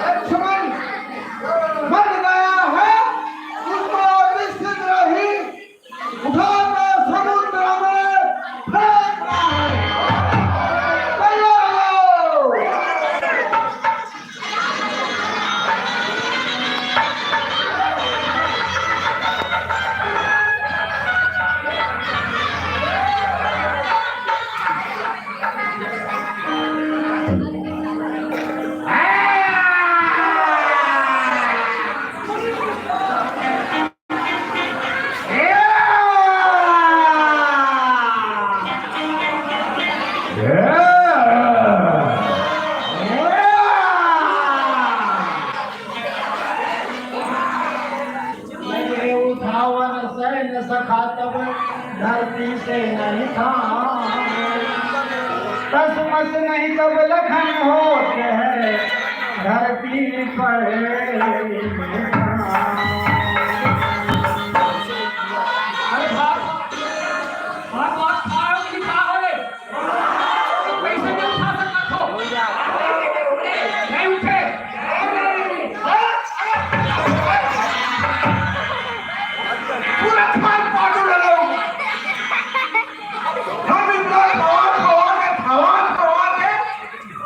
लक्ष्मण मर गया है, उसको निश्चित रही उठाकर समुद्र में फेंकना है। तैयार हो। धरती से नहीं था तस्मत नहीं कब लखन होते हैं धरती पर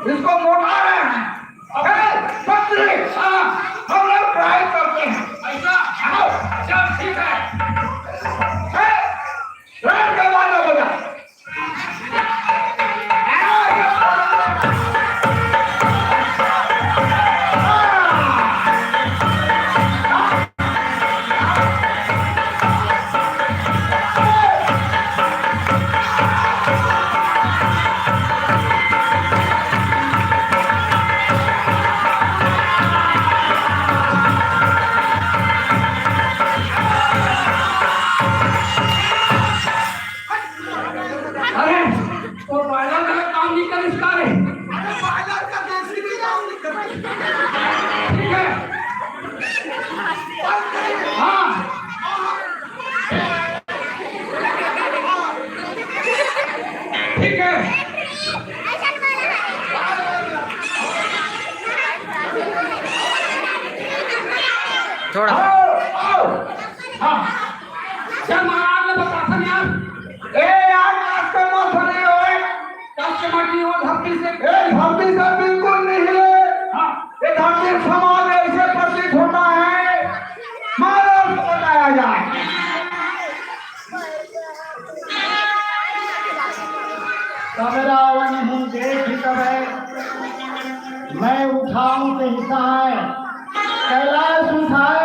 इसको मोटा रहे हैं। हम लोग ट्राई करते हैं। ऐसा आओ, चल ठीक है। ट्राई करवाना बजा। ठीक है थोड़ा चल महाराज ने बताया था यार यार कस्टमर नहीं होए कस्टमर की वो धरती से बिल्कुल नहीं है। ये धरती समाज ऐसे प्रतीत होता है मारो उसको बताया जाए। तब रावण ही देख तब मैं उठाऊं तो हिस्सा है कैलाश उठाए